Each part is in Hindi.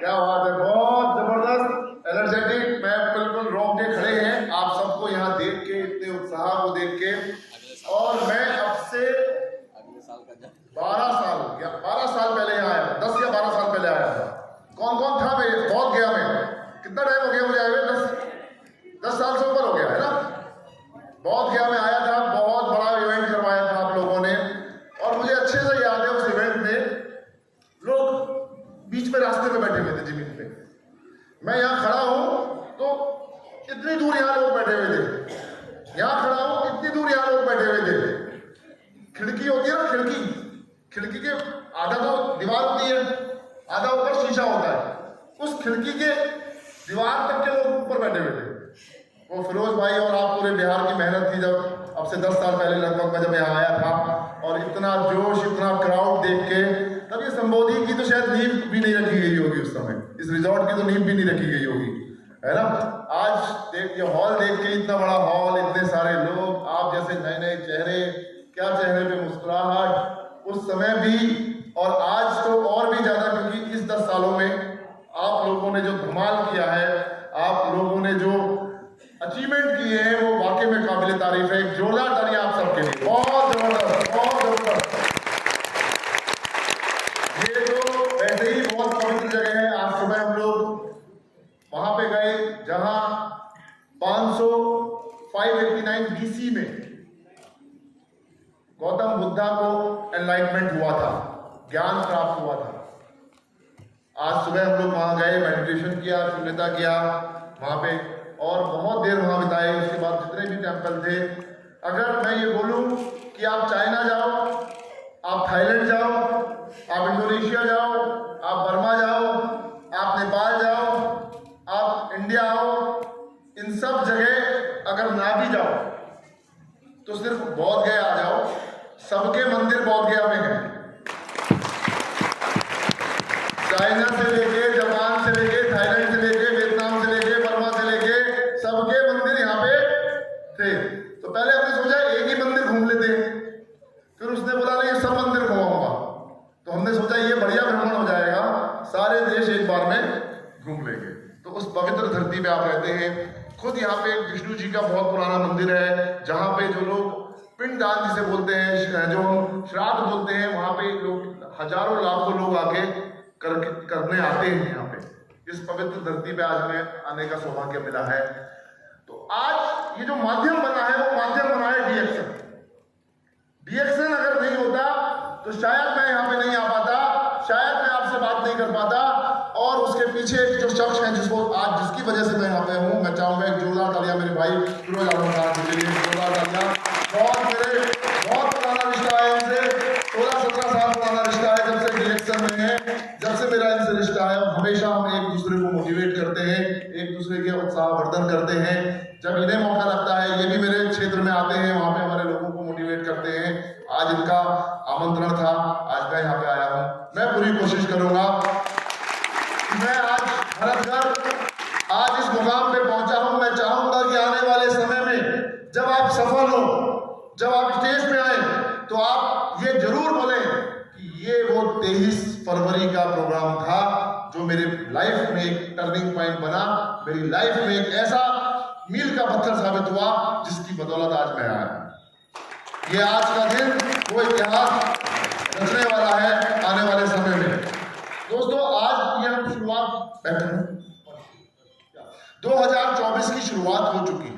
क्या बात है, बहुत जबरदस्त, एनर्जेटिक। मैं बिल्कुल रोंगटे खड़े हैं आप सबको यहाँ देख के, इतने उत्साह को देख के। और मैं अब से 12 साल या 12 साल पहले यहाँ आया, 10 या 12 साल पहले आया था। कौन कौन था? मैं बहुत गया, मैं कितना टाइम हो गया मुझे आए हुए? 10 साल से ऊपर हो गया है ना। बहुत गया, मैं आया था, बहुत बड़ा इवेंट करवाया था आप लोगों ने। और मुझे अच्छे से याद है उस इवेंट में लोग बीच में रास्ते में बैठे हुए थे, जमीन पे। मैं यहाँ खड़ा हूँ तो इतनी दूर यहाँ लोग बैठे हुए थे, यहाँ खड़ा हूँ इतनी दूर यहाँ लोग बैठे हुए थे। खिड़की होती है ना, खिड़की के आधा तो दीवार होती है, आधा ऊपर शीशा होता है। उस खिड़की के दीवार तक के लोग ऊपर बैठे हुए थे। वो फिरोज भाई और आप पूरे बिहार की मेहनत थी। जब अब से 10 साल पहले लगभग मैं जब यहाँ आया था, और इतना जोश, इतना क्राउड देख के, तब ये संबोधि की तो शायद नींव भी नहीं रखी गई होगी उस समय, इस रिजॉर्ट की तो नींव भी नहीं रखी गई होगी, है ना। आज देख ये हॉल देख के, इतना बड़ा हॉल, इतने सारे लोग, आप जैसे नए नए चेहरे, क्या चेहरे पे मुस्कुराहट उस समय भी, और आज तो और भी ज्यादा, क्योंकि इस 10 सालों में आप लोगों ने जो धमाल किया है, आप लोगों ने जो अचीवमेंट किए हैं, वो वाकई में काबिल तारीफ है। एक जोरदार तालियां आप सबके लिए, बहुत जबरदस्त, बहुत जबरदस्त। ये तो वैसे ही बहुत पवित्र जगह है। आज सुबह हम लोग वहां पे गए जहां 589 BC में गौतम बुद्धा को एनलाइटमेंट हुआ था, ज्ञान प्राप्त हुआ था। आज सुबह हम लोग वहां गए, मेडिटेशन किया, शून्यता किया वहां पे, और बहुत देर वहां बिताए। उसके बाद जितने भी टेम्पल थे, अगर मैं ये बोलूं कि आप चाइना जाओ, आप थाईलैंड जाओ, आप इंडोनेशिया जाओ, आप बर्मा जाओ, आप नेपाल जाओ, आप इंडिया आओ, इन सब जगह अगर ना भी जाओ तो सिर्फ बोध गया आ जाओ, सबके मंदिर बोध गया में है। चाइना से लेके, जापान से लेके, थाईलैंड से लेके, वियतनाम से लेके, बर्मा से लेके, सबके मंदिर यहाँ पे थे। तो पहले हमने सोचा एक ही मंदिर घूम लेते हैं, फिर उसने बोला नहीं सब मंदिर घुमाऊंगा। तो हमने सोचा ये बढ़िया भ्रमण हो जाएगा, सारे देश एक बार में घूम लेंगे। तो उस पवित्र धरती पे आप रहते हैं। खुद यहाँ पे विष्णु जी का बहुत पुराना मंदिर है, जहाँ पे जो लोग पिंडदान जिसे बोलते हैं, जो हम श्राद्ध बोलते हैं, वहाँ पे लोग हजारों लाखों लोग आके करने आते हैं यहाँ पे। इस पवित्र धरती पे आज हमें आने का सौभाग्य मिला है। तो आज ये जो माध्यम बना है, वो माध्यम बना है डीएक्शन। डीएक्शन अगर नहीं होता तो शायद मैं यहाँ पे नहीं आ पाता, शायद मैं आपसे बात नहीं कर पाता। और उसके पीछे जो शख्स हैं, जिसको आज जिसकी वजह से मैं यहाँ पे हूँ, मैं चाहूंगा एक जोरदार तालियां मेरे भाई फिरोज आलम खान के लिए, जोरदार तालियां। बहुत पुराना रिश्ता है इनसे, 16-17 साल पुराना रिश्ता है, जब से डीएक्शन में है, जब से मेरा इनसे रिश्ता है। हमेशा हम एक दूसरे को मोटिवेट करते हैं, एक दूसरे के उत्साहवर्धन करते हैं। जब इन्हें मौका लगता है, ये भी मेरे क्षेत्र में आते हैं, वहां पे हमारे लोगों को मोटिवेट करते हैं। आज इनका आमंत्रण था, आज मैं यहाँ पे आया हूँ। मैं पूरी कोशिश करूंगा कि मैं आज भरतगढ़, आज इस मुकाम पे पहुंचा हूं। मैं चाहूंगा कि आने वाले समय में जब आप सफल हो, जब आप स्टेज पे आए, तो आप ये जरूर बोलें कि ये वो 23 फरवरी का प्रोग्राम था जो मेरे लाइफ में एक टर्निंग पॉइंट बना, मेरी लाइफ में एक ऐसा मील का पत्थर साबित हुआ जिसकी बदौलत आज मैं आया। ये आज का दिन वो इतिहास रचने वाला है आने वाले समय में। दोस्तों, आज ये हम शुरुआत 2024 की शुरुआत हो चुकी है।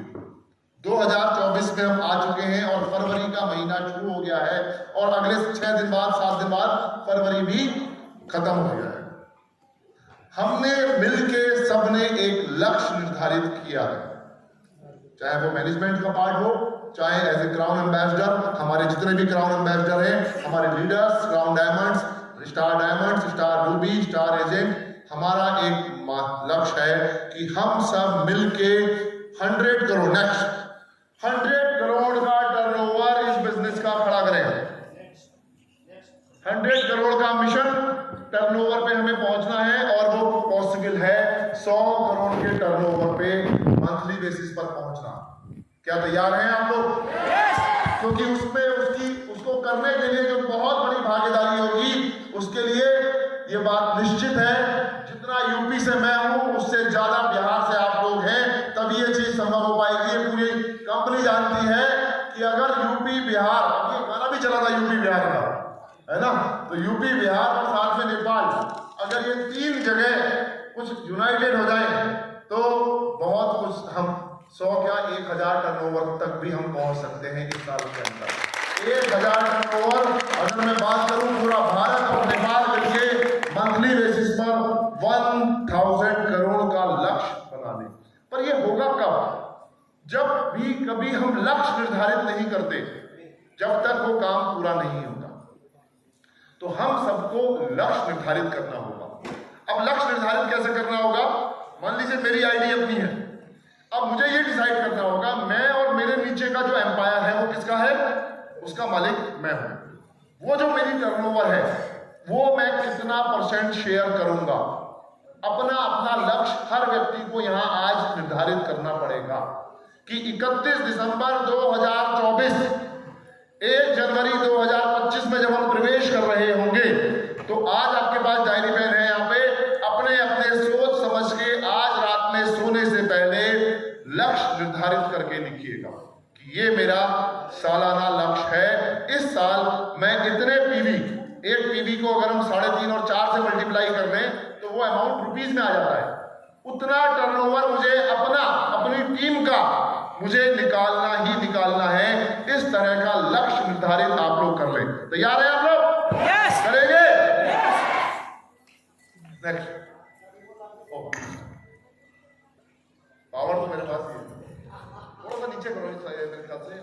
2024 में हम आ चुके हैं और फरवरी का महीना शुरू हो गया है, और अगले 6 दिन बाद, 7 दिन बाद फरवरी भी खत्म हो गया है। हमने मिलके सबने एक लक्ष्य निर्धारित किया है, चाहे वो मैनेजमेंट का पार्ट हो, चाहे एज ए क्राउन एम्बेसडर, हमारे जितने भी क्राउन एम्बेसडर हैं, हमारे leaders, crown diamonds, star diamonds, star Ruby, star agent, हमारा एक लक्ष्य है कि हम सब मिलके 100 करोड़, नेक्स्ट 100 करोड़ का टर्नओवर इस बिजनेस का खड़ा करें। 100 करोड़ का मिशन टर्नओवर पे हमें पहुंचना है, और वो पॉसिबल है 100 करोड़ के टर्नओवर पे मंथली बेसिस पर पहुंचना। क्या तैयार हैं आप लोग? क्योंकि उसमें उसको करने के लिए जो बहुत बड़ी भागीदारी होगी, उसके लिए ये बात निश्चित है, जितना यूपी से मैं हूं, उससे ज्यादा बिहार से आप लोग हैं, तभी ये चीज संभव हो पाएगी। ये पूरी कंपनी जानती है कि अगर यूपी बिहार, ये गाना भी चला था यूपी बिहार का, है ना, तो यूपी बिहार और साथ में नेपाल, अगर ये 3 जगह कुछ यूनाइटेड हो जाए तो बहुत कुछ, हम 100 क्या 1000 टर्नओवर तक भी हम पहुंच सकते हैं इस साल के अंदर। 1000 टर्नओवर अगर मैं बात करूं, पूरा भारत और नेपाल मिलके मंथली बेसिस पर 1000 करोड़ का लक्ष्य बना दें। पर यह होगा कब? जब भी कभी हम लक्ष्य निर्धारित नहीं करते, जब तक वो काम पूरा नहीं होता। तो हम सबको लक्ष्य निर्धारित करना होगा। अब लक्ष्य निर्धारित कैसे करना होगा? मान लीजिए मेरी आईडी अपनी है, अब मुझे ये डिसाइड करना होगा, मैं और मेरे नीचे का जो एम्पायर है वो किसका है? उसका मालिक मैं हूं। वो जो मेरी टर्नओवर है वो मैं कितना % शेयर करूंगा, अपना अपना लक्ष्य हर व्यक्ति को यहां आज निर्धारित करना पड़ेगा कि 31 दिसंबर 2024, 1 जनवरी 2025 में जब हम प्रवेश कर रहे होंगे, तो आज आपके पास डायरी पेन है, यहाँ पे अपने अपने सोच समझ के आज रात में सोने से पहले लक्ष्य निर्धारित करके लिखिएगा कि ये मेरा सालाना लक्ष्य है। इस साल मैं इतने पीवी, एक पीवी को अगर हम 3.5 और 4 से मल्टीप्लाई कर लें तो वो अमाउंट रुपीज में आ जाता है। उतना टर्नओवर मुझे अपनी टीम का मुझे निकालना ही निकालना है। इस तरह का लक्ष्य निर्धारित आप लोग कर लें। तैयार है आप लोग? yes! करेंगे? नेक्स्ट। पावर तो मेरे पास ही है, थोड़ा सा नीचे करो, मेरे ख्याल से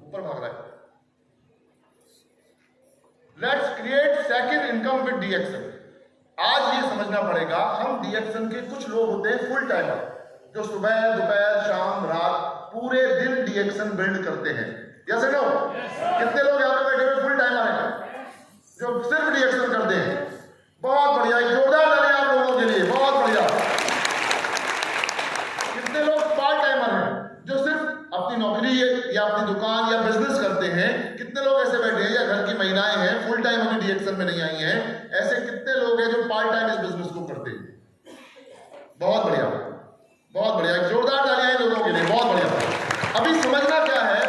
ऊपर भाग रहा है। Let's create second income with डीएक्शन। आज ये समझना पड़ेगा, हम डीएक्शन के कुछ लोग होते हैं फुल टाइमर, जो सुबह दोपहर शाम रात पूरे दिन डीएक्शन बिल्ड करते हैं। Yes no? कितने लोग यहाँ पे बैठे हुए फुल टाइमर हैं जो सिर्फ डीएक्शन करते हैं? बहुत बढ़िया, एक जोरदार ताली आप लोगों के लिए, बहुत बढ़िया। कितने लोग पार्ट टाइमर हैं जो सिर्फ अपनी नौकरी या अपनी दुकान या बिजनेस करते हैं? कितने लोग ऐसे बैठे हैं, या घर की महिलाएं हैं फुल टाइम अभी डीएक्शन में नहीं आई हैं, ऐसे कितने लोग हैं जो पार्ट टाइम इस बिजनेस को करते हैं? बहुत बढ़िया, बहुत बढ़िया, एक जोरदार तालियां हैं लोगों के लिए, बहुत बढ़िया। अभी समझना क्या है,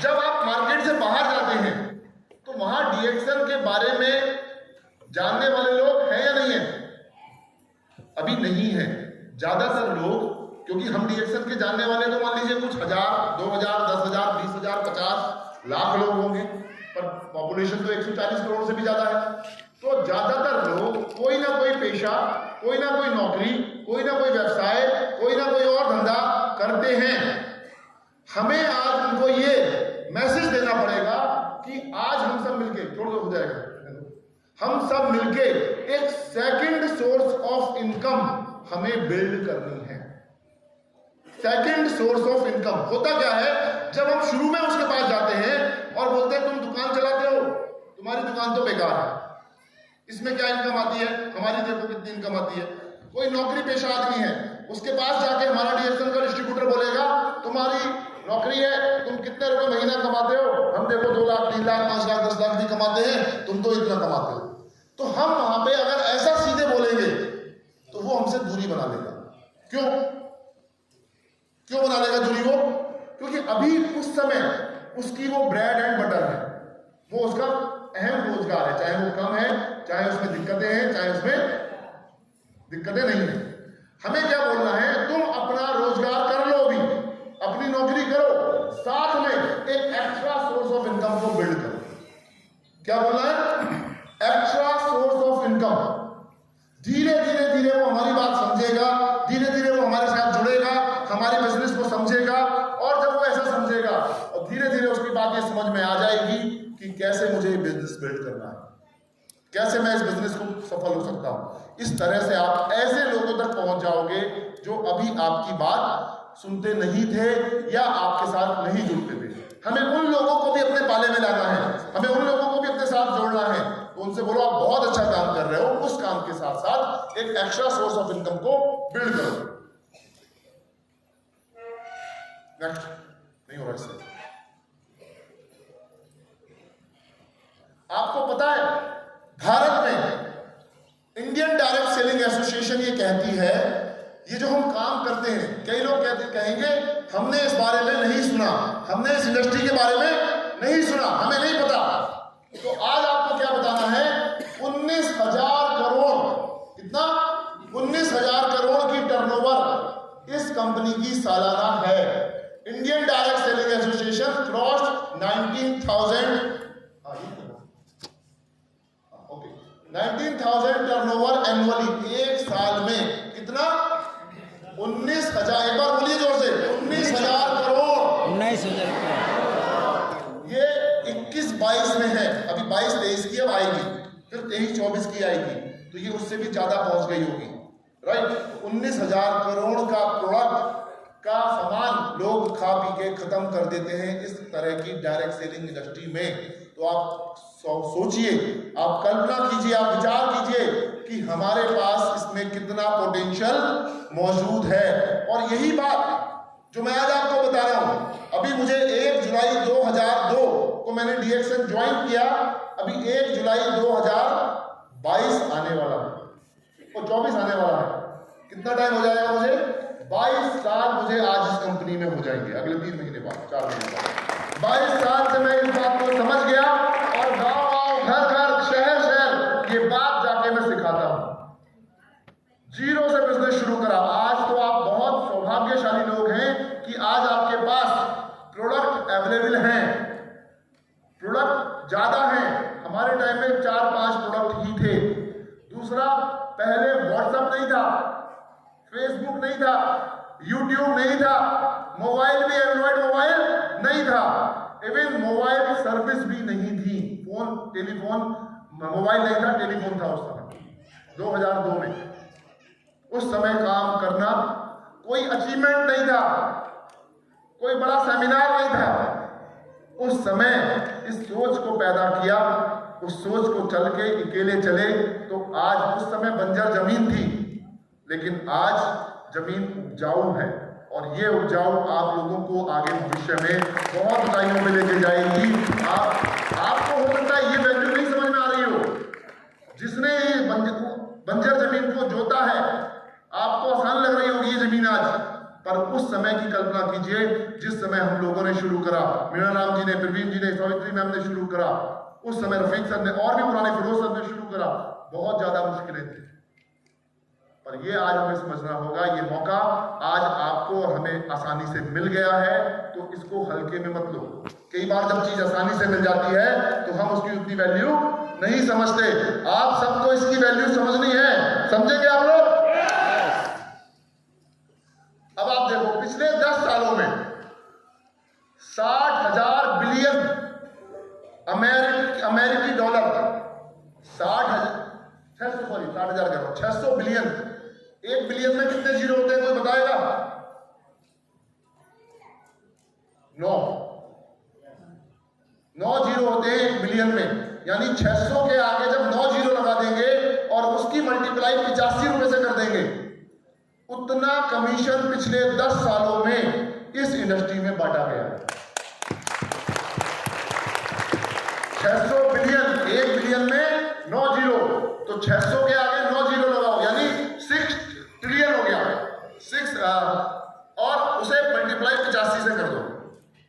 जब आप मार्केट से बाहर जाते हैं तो वहां डीएक्शन के बारे में जानने वाले लोग हैं या नहीं है? अभी नहीं है। ज्यादातर लोग, क्योंकि हम डीएक्शन के जानने वाले तो मान लीजिए कुछ 1000, 2000, 10,000, 20,000, 50 लाख लोग होंगे, पर पॉपुलेशन तो 140 करोड़ से भी ज्यादा है। तो ज्यादातर लोग कोई ना कोई पेशा, कोई ना कोई नौकरी, कोई ना कोई व्यवसाय, कोई ना कोई और धंधा करते हैं। हमें आज उनको ये मैसेज देना पड़ेगा कि आज हम सब मिलके, छोड़ दो हो जाएगा, हम सब मिलके एक सेकंड सोर्स ऑफ इनकम हमें बिल्ड करनी है। सेकंड सोर्स ऑफ इनकम होता क्या है? जब हम शुरू में उसके पास जाते हैं और बोलते हैं तुम दुकान चलाते हो, तुम्हारी दुकान तो बेकार है, इसमें क्या इनकम आती है? हमारी देखो कितनी इनकम आती है। कोई नौकरी पेशा आदमी है, उसके पास जाके हमारा डीएक्शन का डिस्ट्रीब्यूटर बोलेगा तुम्हारी नौकरी है, तुम कितने रुपए महीना कमाते हो? हम देखो 2 लाख, 3 लाख, 5 लाख, 10 लाख भी कमाते हैं, तुम तो इतना कमाते हो। तो हम वहां पे अगर ऐसा सीधे बोलेंगे तो वो हमसे दूरी बना लेगा। क्यों बना लेगा दूरी वो? क्योंकि अभी उस समय उसकी वो ब्रेड एंड बटर है, वो उसका अहम रोजगार है, चाहे वो कम है, चाहे उसमें दिक्कतें हैं, चाहे उसमें दिक्कतें नहीं है। हमें क्या बोलना है? तुम अपना रोजगार कर लो, भी अपनी नौकरी करो, साथ में एक एक्स्ट्रा सोर्स ऑफ इनकम को बिल्ड करो। क्या बोलना है? Extra source of income. धीरे धीरे धीरे वो हमारी बात समझेगा, धीरे धीरे वो हमारे साथ जुड़ेगा, हमारे बिजनेस को समझेगा, और जब वो ऐसा समझेगा और धीरे धीरे उसकी बात ये समझ में आ जाएगी कि कैसे मुझे बिजनेस बिल्ड करना है, कैसे मैं इस बिजनेस को सफल हो सकता हूं। इस तरह से आप ऐसे लोगों तक पहुंच जाओगे जो अभी आपकी बात सुनते नहीं थे या आपके साथ नहीं जुड़ते थे। हमें उन लोगों को भी अपने पाले में लाना है, हमें उन लोगों को भी अपने साथ जोड़ना है। तो उनसे बोलो आप बहुत अच्छा काम कर रहे हो, उस काम के साथ साथ एक एक्स्ट्रा सोर्स ऑफ इनकम को बिल्ड करो। नेक्स्ट नहीं हो रहा इससे। आपको पता है भारत में इंडियन डायरेक्ट सेलिंग एसोसिएशन ये कहती है, ये जो हम काम करते हैं, कई लोग कहेंगे हमने इस बारे में नहीं सुना, हमने इस इंडस्ट्री के बारे में नहीं सुना, हमें नहीं पता। तो आज आपको क्या बताना है, 19,000 करोड़, कितना? 19,000 करोड़ की टर्नओवर इस कंपनी की सालाना है। Indian direct selling association crossed 19,000 turnover annually, एक साल में कितना? 19,000, एक बार बोलिए जोर से, 19,000 करोड़। 19,000। ये 21-22 में है, अभी 22-23 की अब आएगी, फिर 23-24 की आएगी, तो ये उससे भी ज्यादा पहुंच गई होगी, राइट। 19,000 करोड़ का प्रोडक्ट का सामान लोग खा पी के खत्म कर देते हैं इस तरह की डायरेक्ट सेलिंग इंडस्ट्री में। तो आप सोचिए, आप कल्पना कीजिए, आप विचार कीजिए कि हमारे पास इसमें कितना पोटेंशियल मौजूद है। और यही बात जो मैं आज आपको बता रहा हूं, अभी मुझे 1 जुलाई 2002 को मैंने डीएक्सएन ज्वाइन किया, अभी 1 जुलाई 2022 आने वाला है और 24 आने वाला है। कितना टाइम हो जाएगा मुझे? 22 साल मुझे आज इस कंपनी में हो जाएंगे, अगले 3 महीने बाद, 4 महीने बाद। 22 साल से मैं इस बात को समझ गया और गांव-गांव, घर-घर, शहर-शहर ये बात जाके मैं सिखाता हूं। जीरो से बिजनेस शुरू करा। आज तो आप बहुत सौभाग्यशाली लोग हैं कि आज आपके पास प्रोडक्ट अवेलेबल हैं, प्रोडक्ट ज्यादा हैं। हमारे टाइम में 4-5 प्रोडक्ट ही थे। दूसरा, पहले व्हाट्सएप नहीं था, फेसबुक नहीं था, यूट्यूब नहीं था, मोबाइल भी एंड्रॉइड मोबाइल नहीं था, इवन मोबाइल सर्विस भी नहीं थी। फोन, टेलीफोन, मोबाइल नहीं था, टेलीफोन था उस समय 2002 में। उस समय काम करना कोई अचीवमेंट नहीं था, कोई बड़ा सेमिनार नहीं था। उस समय इस सोच को पैदा किया, उस सोच को चल के अकेले चले तो आज, उस समय बंजर जमीन थी लेकिन आज जमीन उपजाऊ है और ये उपजाऊ आप लोगों को आगे भविष्य में बहुत ऊंचाइयों पे लेके जाएगी। आपको हो सकता है ये वैल्यू नहीं समझ में आ रही हो, जिसने ये बंजर जमीन को जोता है, आपको आसान लग रही होगी ये जमीन आज, पर उस समय की कल्पना कीजिए जिस समय हम लोगों ने शुरू करा, मीना राम जी ने, प्रवीण जी ने, सावित्री मैम ने शुरू करा, उस समय रफीक सर ने और भी पुराने फिरोज सर ने शुरू करा। बहुत ज्यादा मुश्किलें थी, पर ये आज हमें समझना होगा, ये मौका आज आपको और हमें आसानी से मिल गया है, तो इसको हल्के में मत लो। कई बार जब चीज आसानी से मिल जाती है तो हम उसकी उतनी वैल्यू नहीं समझते। आप सबको इसकी वैल्यू समझनी है, समझेंगे आप लोग? अब आप देखो, पिछले 10 सालों में 60,000 बिलियन अमेरिकी डॉलर, 600 बिलियन। 1 बिलियन में कितने जीरो होते हैं, कोई बताएगा? 9 जीरो होते हैं 1 बिलियन में, यानी 600 के आगे जब 9 जीरो लगा देंगे और उसकी मल्टीप्लाई 85 रुपए से कर देंगे, उतना कमीशन पिछले 10 सालों में इस इंडस्ट्री में बांटा गया है। 600 बिलियन, 1 बिलियन में 9 जीरो, तो 600 के आगे 9 जीरो लगाओ, यानी 6 ट्रिलियन हो गया। 6 और उसे मल्टीप्लाई 85 से कर दो,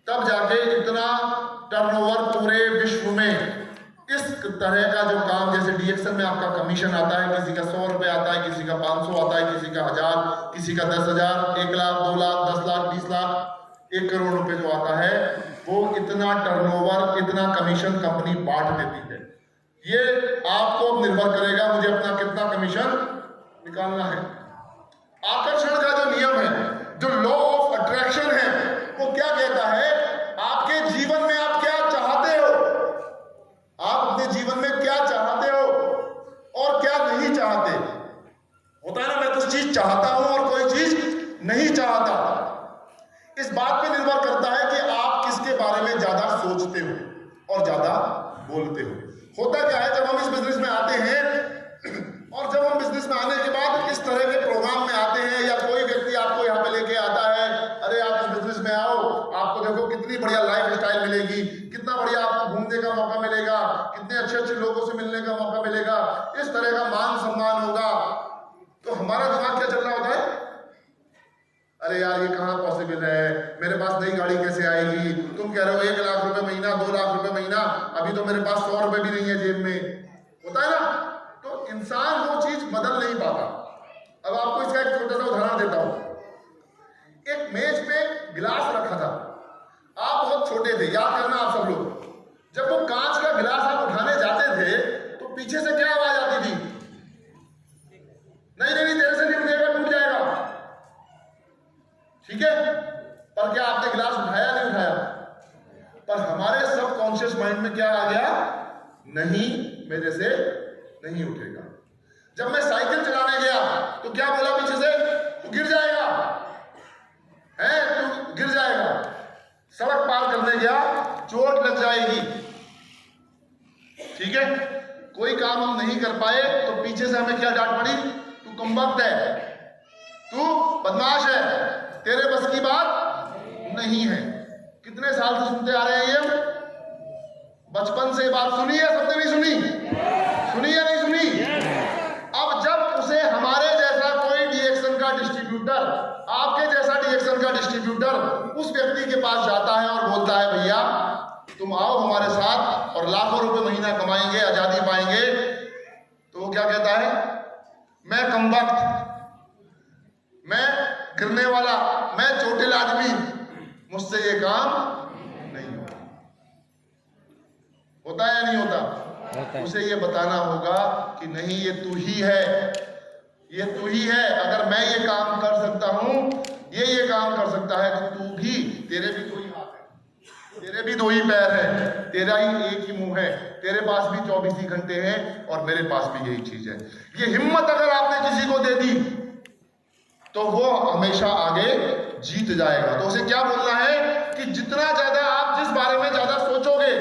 तब जाके इतना टर्नओवर पूरे विश्व में इस तरह का जो काम, जैसे डीएक्सएल में आपका कमीशन आता है, किसी का 100 रुपए आता है, किसी का 500 आता है, किसी का 1000, किसी का 10,000, 1 लाख, 2 लाख, 10 लाख, 20 लाख, 1 करोड़ रुपए जो आता है, वो इतना टर्नओवर, इतना कमीशन कंपनी बांट देती है। ये आपको अब निर्भर करेगा मुझे अपना कितना कमीशन निकालना है। आकर्षण का जो नियम है, जो लॉ ऑफ अट्रैक्शन है, वो क्या कहता है? आपके जीवन में आप क्या चाहते हो, आप अपने जीवन में क्या चाहते हो और क्या नहीं चाहते। होता है ना, मैं कुछ चीज चाहता हूं और कोई चीज नहीं चाहता। इस बात पे निर्भर करता है कि आप किसके बारे में ज्यादा सोचते हो और ज्यादा बोलते हो। होता क्या है, जब हम इस बिजनेस में आते हैं और जब हम बिजनेस में आने के बाद इस तरह के प्रोग्राम में आते हैं, या कोई व्यक्ति आपको यहाँ पे लेके आता है, अरे आप इस बिजनेस में आओ, आपको देखो कितनी बढ़िया लाइफ स्टाइल मिलेगी, कितना बढ़िया आपको घूमने का मौका मिलेगा, कितने अच्छे अच्छे लोगों से मिलने का मौका मिलेगा, इस तरह का मान सम्मान अरे यार ये कहाँ पॉसिबल है, मेरे पास नई गाड़ी कैसे आएगी, तुम कह रहे हो 1 लाख रुपए महीना, 2 लाख रुपए महीना, अभी तो मेरे पास 100 रुपए भी नहीं है जेब में, होता है ना। तो इंसान वो चीज बदल नहीं पाता। अब आपको इसका एक छोटा सा उदाहरण देता हूं। एक मेज पे गिलास रखा था, आप बहुत छोटे थे, याद करना आप सब लोग, जब वो कांच का गिलास आप उठाने जाते थे तो पीछे से क्या आवाज आती थी, नहीं नहीं तेरे से नहीं उठेगा, टूट जाएगा, ठीक है। पर क्या आपने गिलास उठाया, नहीं उठाया? पर हमारे सबकॉन्शियस माइंड में क्या आ गया, नहीं मेरे से नहीं उठेगा। जब मैं साइकिल चलाने गया तो क्या बोला पीछे से, तू गिर जाएगा, है तू गिर जाएगा। सड़क पार करने गया, चोट लग जाएगी, ठीक है। कोई काम हम नहीं कर पाए तो पीछे से हमें क्या डांट पड़ी, तू कमबख्त है, तू बदमाश है, तेरे बस की बात नहीं है। कितने साल से सुनते आ रहे हैं ये, बचपन से बात सुनी है सबने, नहीं सुनी, सुनी या नहीं सुनी? अब जब उसे हमारे जैसा कोई डीएक्शन का डिस्ट्रीब्यूटर, आपके जैसा डीएक्शन का डिस्ट्रीब्यूटर उस व्यक्ति के पास जाता है और बोलता है भैया तुम आओ हमारे साथ और लाखों रुपए महीना कमाएंगे, आजादी पाएंगे, तो वो क्या कहता है, मैं कमबख्त, मैं गिरने वाला, मैं चोटिल आदमी, मुझसे ये काम नहीं होता। होता है या नहीं होता? उसे ये बताना होगा कि नहीं ये तू ही है, ये तू ही है। अगर मैं ये काम कर सकता हूं, ये काम कर सकता है, तो तू भी, तेरे भी 2 ही हाथ है, तेरे भी 2 ही पैर है, तेरा ही एक ही मुंह है, तेरे पास भी 24 ही घंटे हैं और मेरे पास भी यही चीज है। ये हिम्मत अगर आपने किसी को दे दी तो वो हमेशा आगे जीत जाएगा। तो उसे क्या बोलना है कि जितना ज्यादा आप जिस बारे में ज्यादा सोचोगे,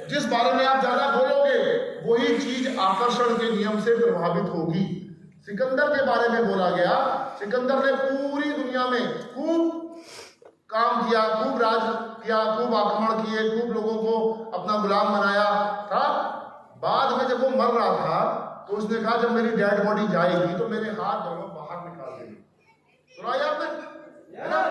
जिस बारे में आप ज्यादा बोलोगे, वही चीज आकर्षण के नियम से प्रभावित होगी। सिकंदर के बारे में बोला गया, सिकंदर ने पूरी दुनिया में खूब काम किया, खूब राज किया, खूब आक्रमण किए, खूब लोगों को अपना गुलाम बनाया था। बाद में जब वो मर रहा था तो उसने कहा जब मेरी डेड बॉडी जाएगी तो मेरे हाथ दोनों बाहर निकाल देंगे। सुना आपने, है ना?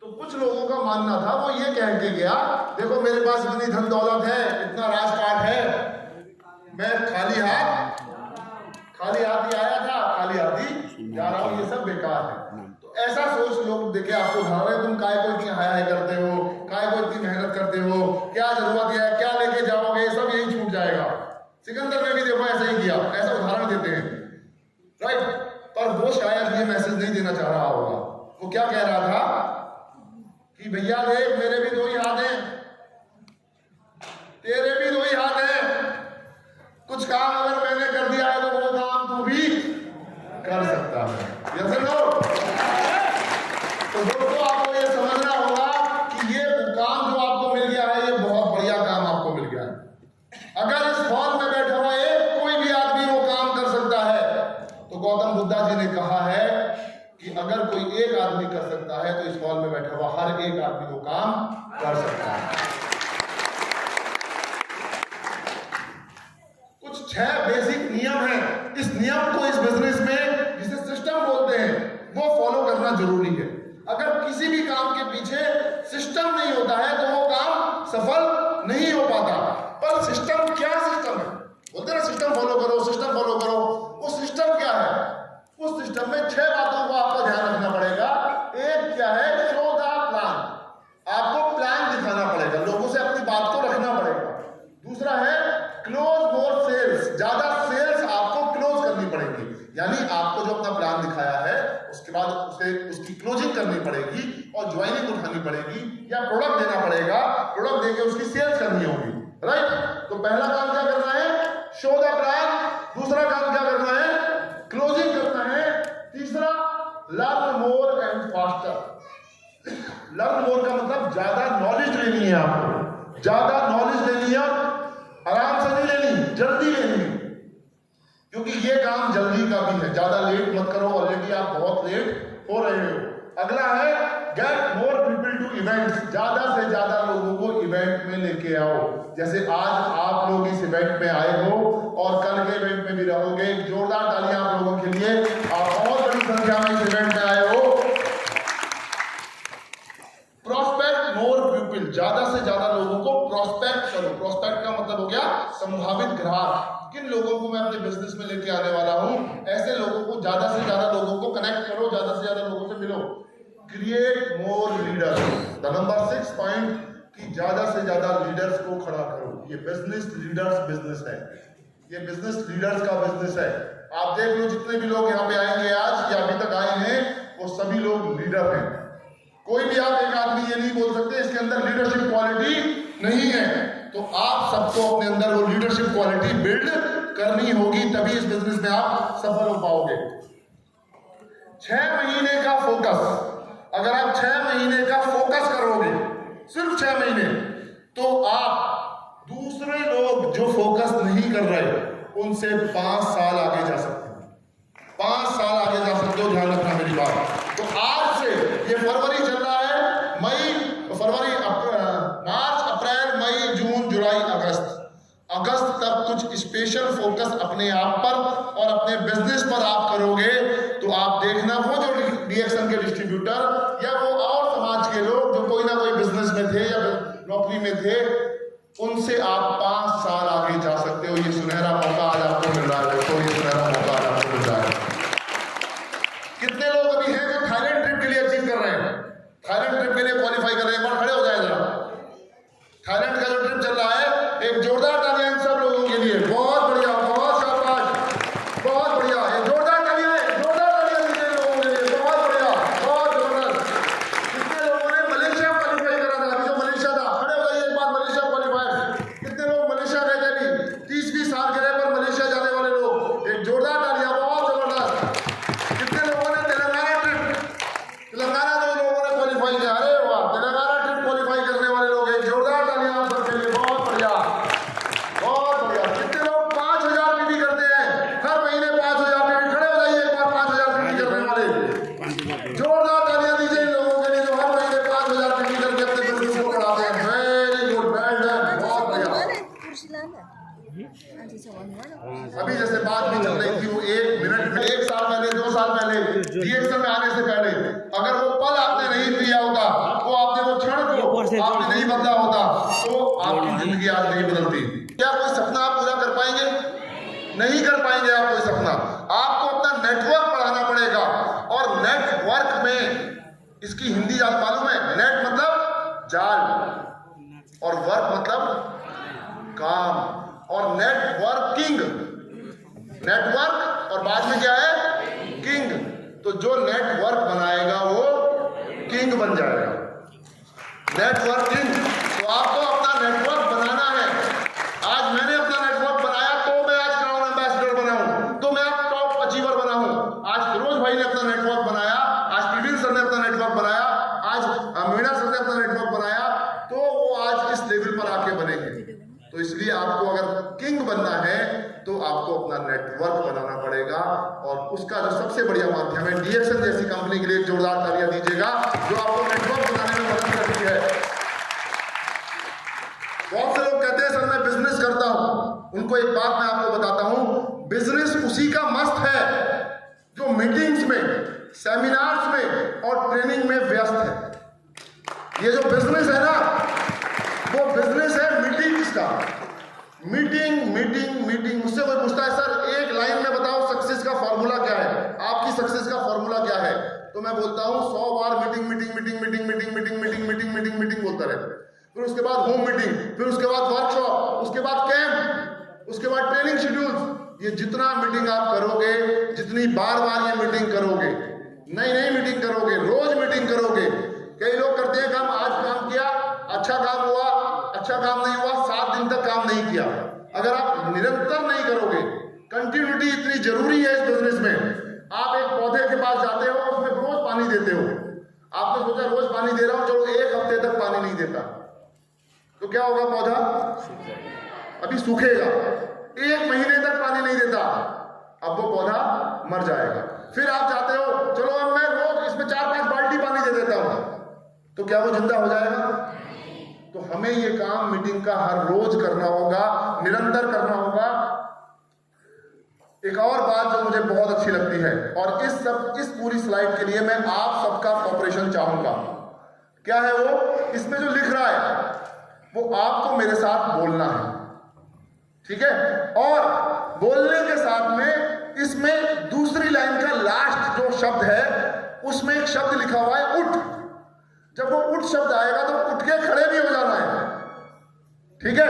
तो कुछ लोगों का मानना था, वो ये कह के गया देखो मेरे पास इतनी धन दौलत है, इतना राजपाट है, मैं खाली हाथ ही आया था, खाली हाथ ही जा रहा हूं, ये सब बेकार है। तो ऐसा सोच लोग देखे आपको उठा रहे, तुम काय को इतनी हाय करते हो, काय को इतनी मेहनत करते हो, क्या जरूरत है, क्या लेके जाओगे, सब यही छूट जाएगा। सिकंदर ने भी देखो ऐसा ही किया, ऐसा उदाहरण देते हैं, राइट। पर वो शायद ये मैसेज नहीं देना चाह रहा होगा। वो क्या कह रहा था कि भैया देख मेरे भी 2 ही हाथ हैं, तेरे भी 2 ही हाथ हैं, कुछ काम अगर मैंने कर दिया है तो वो काम तू भी कर सकता है। Yes no? तो दोस्तों आपको ये समझना होगा कि ये काम जो आपको मिल गया है, ये बहुत बढ़िया काम आपको मिल गया है। अगर इस हॉल में बैठा हुआ कोई भी आदमी वो काम कर सकता है, तो गौतम बुद्धा जी ने कहा है कि अगर कोई एक आदमी कर सकता है तो इस हॉल में बैठा हुआ हर एक आदमी वो काम कर सकता है। कुछ 6 बेसिक नियम हैं, इस नियम को इस बिजनेस में जिसे सिस्टम बोलते हैं वो फॉलो करना जरूरी है। अगर किसी भी काम के पीछे सिस्टम नहीं होता है तो वो काम सफल नहीं हो पाता। पर सिस्टम क्या सिस्टम है, बोलते हैं ना सिस्टम फॉलो करो, सिस्टम फॉलो करो। वो सिस्टम क्या है? उस सिस्टम में 6 बातों को आपको ध्यान रखना पड़ेगा। एक क्या है, शो द प्लान, आपको प्लान दिखाना पड़ेगा, लोगों से अपनी बात को रखना पड़ेगा। दूसरा है क्लोज मोर सेल्स, ज्यादा सेल्स आपको क्लोज करनी पड़ेगी, यानी आपको जो अपना प्लान दिखाया है उसके बाद उसे उसकी क्लोजिंग करनी पड़ेगी और ज्वाइनिंग उठानी पड़ेगी या प्रोडक्ट देना पड़ेगा, प्रोडक्ट देके उसकी सेल्स करनी होगी, राइट। तो पहला काम क्या करना है, शो द प्लान। दूसरा काम क्या करना है, क्लोजिंग करना है। तीसरा learn more and faster. Learn more का मतलब ज्यादा नॉलेज लेनी है, आपको ज्यादा नॉलेज लेनी है, आराम से नहीं लेनी, जल्दी लेनी है, क्योंकि ये काम जल्दी का भी है। ज्यादा लेट मत करो, ऑलरेडी आप बहुत लेट हो रहे हो। अगला है get more people to events, ज्यादा से ज्यादा लोगों को इवेंट में लेके आओ। जैसे आज आप लोग इस इवेंट में आए हो और कल के इवेंट में भी रहोगे। जोरदार तालियां आप लोगों के लिए, आप बहुत बड़ी संख्या में इस इवेंट में आए हो। ज्यादा से ज्यादा लोगों को कनेक्ट करो, ज्यादा से ज्यादा लोगों से मिलो। Create more leaders. The number 6 point कि ज्यादा से ज्यादा लीडर्स को खड़ा करो। ये बिजनेस लीडर्स बिजनेस है, ये बिजनेस लीडर्स का बिजनेस है। आप देख लो जितने भी लोग यहाँ पे आएंगे आज या अभी तक आए हैं, वो सभी लोग लीडर हैं। कोई भी आप एक आदमी ये नहीं बोल सकते इसके अंदर लीडरशिप क्वालिटी नहीं है। तो आप सबको अपने अंदर वो लीडरशिप क्वालिटी बिल्ड करनी होगी, तभी इस बिजनेस में आप सफल हो पाओगे। 6 महीने का फोकस, अगर आप 6 महीने का फोकस करोगे, सिर्फ 6 महीने, तो आप दूसरे लोग जो फोकस नहीं कर रहे उनसे 5 साल आगे जा सकते हैं। 5 साल आगे जा सकते हो, ध्यान रखना मेरी बात। तो आज से ये फरवरी चल रहा है, मार्च, अप्रैल, मई, जून, जुलाई, अगस्त तक कुछ स्पेशल फोकस अपने आप पर और अपने बिजनेस पर आप करोगे तो आप देखना वो जो डीएक्सन के डिस्ट्रीब्यूटर या वो और समाज के लोग जो कोई ना कोई बिजनेस में थे या नौकरी में थे, उनसे आप 5 साल आगे जा सकते हो। ये सुनहरा मौका आज आपको मिल रहा है दोस्तों, ये सुनहरा मौका आज आपको मिल रहा है। कितने लोग अभी हैं जो थाईलैंड ट्रिप के लिए अचीव कर रहे हैं, थाईलैंड ट्रिप के लिए क्वालिफाई कर रहे हैं? एक बार खड़े हो जाए जरा। थाईलैंड का जो ट्रिप चल रहा है, एक जोरदार तालियां इन सब लोगों के लिए। बहुत बढ़िया, बहुत शाबाश, बहुत बढ़िया। ये जोरदार तालियां हैं, जोरदार तालियां दीजिए लोगों के लिए। बहुत बढ़िया, बहुत जबरदस्त। कितने लोगों ने मलेशिया क्वालिफाई करा था? अभी जो मलेशिया था, खड़े हो जाइए एक बार। मलेशिया क्वालिफाई, कितने लोग मलेशिया गए थे? अभी 30-20 साल के रहे पर मलेशिया जाने वाले लोग, एक जोरदार तालियां, बहुत जबरदस्त। कितने लोगों ने तेलंगाना ट्रिप, तेलंगाना जो लोगों ने क्वालिफाई किया, अरे वाह, तेलंगाना ट्रिप क्वालिफाई करने वाले लोग, एक जोरदार तालियां आप सबके लिए। बहुत बढ़िया, बहुत बढ़िया। कितने लोग 5000 पीवी करते हैं हर महीने? 5000 पीवी, खड़े हो जाइए एक बार। 5000 पीवी करने वाले, जोरदार तालियां दीजिए इन लोगों के लिए जो हर महीने 5000 पीवी करके अपने बिजनेस को बढ़ाते हैं। वेरी गुड, वेल डन, बहुत बढ़िया। अभी जैसे बात भी चल रही थी, वो 1 मिनट, 1 साल पहले, 2 साल पहले, डीएक्सन में आने से पहले अगर वो पल आपने नहीं दिया होता, वो आपने वो क्षण को आपने नहीं बदला होता, तो आपकी जिंदगी आज नहीं बदलती। क्या कोई सपना आप पूरा कर पाएंगे? नहीं कर पाएंगे आप कोई सपना। आपको अपना नेटवर्क बढ़ाना पड़ेगा। और नेटवर्क में इसकी हिंदी जाल मालूम है? नेट मतलब जाल और वर्क मतलब काम, और नेटवर्किंग, नेटवर्क और बाद में क्या है? किंग। तो जो नेटवर्क बनाएगा वो किंग बन जाएगा। नेटवर्किंग, तो आपको अपना नेटवर्क बनाना है। आज मैंने अपना नेटवर्क बनाया तो मैं आज क्राउन एम्बेसडर बना हूं, तो मैं आज टॉप अचीवर बना हूं। आज फिरोज भाई ने अपना नेटवर्क बनाया, आज पीवी सर ने अपना नेटवर्क बनाया, आज मीणा सर ने अपना नेटवर्क बनाया, तो वो आज इस लेवल पर आके बनेंगे। तो इसलिए आपको अगर किंग बनना है तो आपको अपना नेटवर्क बनाना पड़ेगा, और उसका जो सबसे बढ़िया माध्यम है, डीएक्सन जैसी कंपनी के लिए एक जोरदार तालियां दीजिएगा जो आपको नेटवर्क बनाने में मदद करती है। बहुत से लोग कहते हैं सर मैं बिजनेस करता हूं। उनको एक बात मैं आपको बताता हूं, बिजनेस उसी का मस्त है जो मीटिंग्स में, सेमिनार्स में और ट्रेनिंग में व्यस्त है। ये जो बिजनेस है ना, वो बिजनेस है मीटिंग्स का। Meeting meeting meeting. मुझसे कोई पूछता है सर एक लाइन में बताओ सक्सेस का फॉर्मूला क्या है, आपकी सक्सेस का फॉर्मूला क्या है, तो मैं बोलता हूं 100 बार meeting meeting meeting meeting meeting meeting meeting meeting meeting meeting बोलता रहे, फिर उसके बाद होम मीटिंग, फिर उसके बाद वर्कशॉप, उसके बाद कैंप, उसके बाद ट्रेनिंग शेड्यूल्स। ये जितना मीटिंग आप करोगे, जितनी बार बार ये मीटिंग करोगे, नई नई मीटिंग करोगे, रोज मीटिंग करोगे। कई लोग करते हैं काम, आज काम किया, अच्छा काम हुआ, अच्छा काम नहीं हुआ, 7 दिन तक काम नहीं किया। अगर आप निरंतर नहीं करोगे, कंटिन्यूटी इतनी जरूरी है इस बिजनेस में। आप एक पौधे के पास जाते हो, उसमें रोज पानी देते हो, आपने सोचा रोज पानी दे रहा हूं, चलो 1 हफ्ते तक पानी नहीं देता, तो क्या होगा? पौधा अभी सूखेगा। 1 महीने तक पानी नहीं देता, अब वो पौधा मर जाएगा। फिर आप जाते हो, चलो अब मैं रोज इसमें 4-5 बाल्टी पानी दे देता हूं, तो क्या वो जिंदा हो जाएगा? तो हमें ये काम मीटिंग का हर रोज करना होगा, निरंतर करना होगा। एक और बात जो मुझे बहुत अच्छी लगती है, और इस पूरी स्लाइड के लिए मैं आप सबका कोऑपरेशन चाहूंगा। क्या है वो? इसमें जो लिख रहा है वो आपको मेरे साथ बोलना है, ठीक है? और बोलने के साथ में इसमें दूसरी लाइन का लास्ट जो शब्द है उसमें एक शब्द लिखा हुआ है उठ। जब वो उठ शब्द आएगा तो उठ के खड़े भी हो जाना है। ठीक है,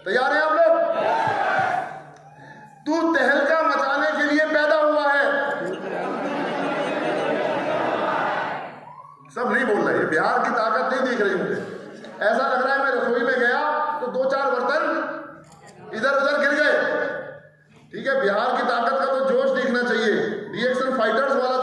तैयार हैं आप लोग? तू तहलका मचाने के लिए पैदा हुआ है। सब नहीं बोल रहे, बिहार की ताकत नहीं दिख रही मुझे। ऐसा लग रहा है मैं रसोई में गया तो 2-4 बर्तन इधर उधर गिर गए। ठीक है, बिहार की ताकत का तो जोश दिखना चाहिए, रिएक्शन फाइटर्स वाला